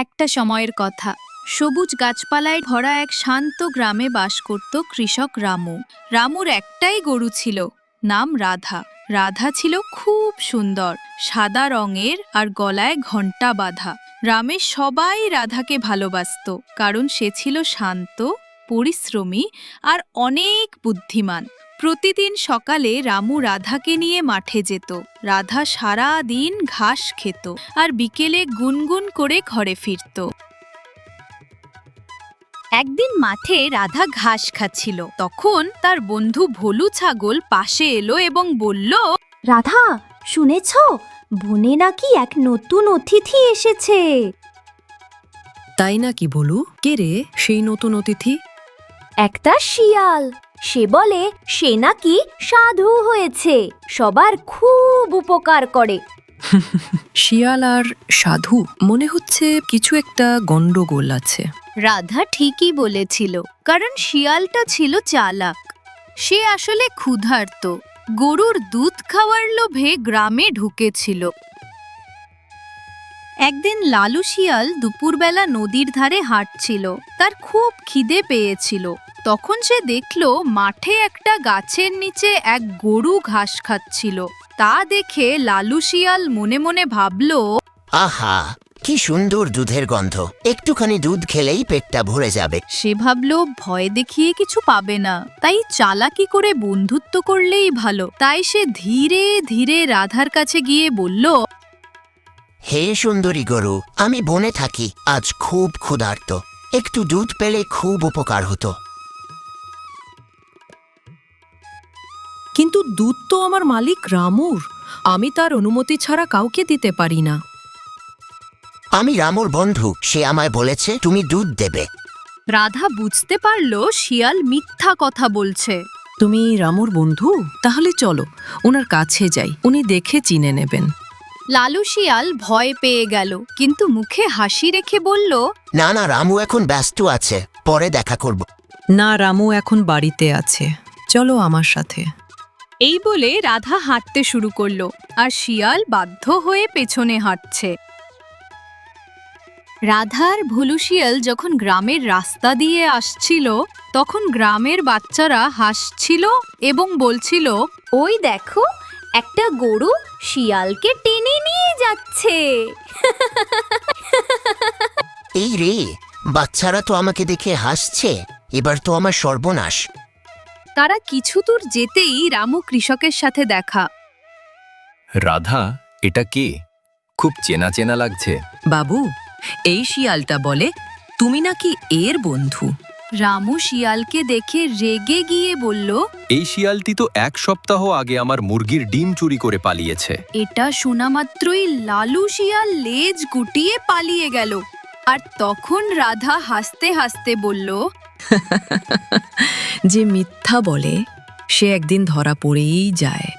একটা সময়ের কথা। সবুজ গাছপালায় ভরা এক শান্ত গ্রামে বাস করত কৃষক রামু। রামুর একটাই গরু ছিল, নাম রাধা। রাধা ছিল খুব সুন্দর, সাদা রঙের আর গলায় ঘণ্টা বাঁধা। গ্রামের সবাই রাধাকে ভালোবাসত, কারণ সে ছিল শান্ত, পরিশ্রমী আর অনেক বুদ্ধিমান। প্রতিদিন সকালে রামু রাধাকে নিয়ে মাঠে যেত। রাধা সারা দিন ঘাস খেত আর বিকেলে গুনগুন করে ঘরে ফিরত। একদিন মাঠে রাধা ঘাস খাচ্ছিল। তখন তার বন্ধু ভোলু ছাগল পাশে এলো এবং বলল, রাধা, শুনেছ? বনে নাকি এক নতুন অতিথি এসেছে। তাই নাকি বলু? কে রে সেই নতুন অতিথি? একটা শিয়াল। সে বলে সে নাকি সাধু হয়েছে, সবার খুব উপকার করে। শিয়াল আর সাধু, মনে হচ্ছে কিছু একটা গন্ডগোল আছে। রাধা ঠিকই বলেছিল, কারণ শিয়ালটা ছিল চালাক। সে আসলে ক্ষুধার্ত, গরুর দুধ খাওয়ার লোভে গ্রামে ঢুকেছিল। একদিন লালু শিয়াল দুপুরবেলা নদীর ধারে হাঁটছিল। তার খুব খিদে পেয়েছিল। তখন সে দেখল মাঠে একটা গাছের নিচে এক গরু ঘাস খাচ্ছিল। তা দেখে লালু শিয়াল মনে মনে ভাবল, আহা, কি সুন্দর দুধের গন্ধ! একটুখানি দুধ খেলেই পেটটা ভরে যাবে। সে ভাবল ভয় দেখিয়ে কিছু পাবে না, তাই চালাকি করে বন্ধুত্ব করলেই ভালো। তাই সে ধীরে ধীরে রাধার কাছে গিয়ে বলল, হে সুন্দরী গরু, আমি বনে থাকি, আজ খুব ক্ষুধার্ত, একটু দুধ পেলে খুব উপকার হতো। কিন্তু দুধ তো আমার মালিক রামুর, আমি তার অনুমতি ছাড়া কাউকে দিতে পারি না। আমি রামুর বন্ধু, সে আমায় বলেছে তুমি দুধ দেবে। রাধা বুঝতে পারল শিয়াল মিথ্যা কথা বলছে। তুমি রামুর বন্ধু? তাহলে চলো ওনার কাছে যাই, উনি দেখে চিনে নেবেন। লালু শিয়াল ভয় পেয়ে গেল, কিন্তু মুখে হাসি রেখে বলল, না না, রামু এখন ব্যস্ত আছে, পরে দেখা করব। না, রামু এখন বাড়িতে আছে, চলো আমার সাথে। এই বলে রাধা হাঁটতে শুরু করলো, আর শিয়াল বাধ্য হয়ে পেছনে হাঁটছে। রাধার ভোলু শিয়াল যখন গ্রামের রাস্তা দিয়ে আসছিল, তখন গ্রামের বাচ্চারা হাসছিল এবং বলছিল, ওই দেখো, একটা গরু শিয়ালকে টেনে নিয়ে যাচ্ছে। এই রে, বাচ্চারা তো আমাকে দেখে হাসছে, এবার তো আমার সর্বনাশ। তারা কিছু দূর যেতেই রামু কৃষকের সাথে দেখা। রাধা, এটা কে? খুব চেনা চেনা লাগছে। বাবু, এই শিয়ালটা বলে তুমি নাকি এর বন্ধু। রামু শিয়ালকে দেখে রেগে গিয়ে বলল, এই শিয়ালটি তো 1 সপ্তাহ আগে আমার মুরগির ডিম চুরি করে পালিয়েছে। এটা শোনা মাত্রই লালু শিয়াল লেজ গুটিয়ে পালিয়ে গেল। আর তখন রাধা হাসতে হাসতে বলল, যে মিথ্যা বলে সে একদিন ধরা পড়েই যায়।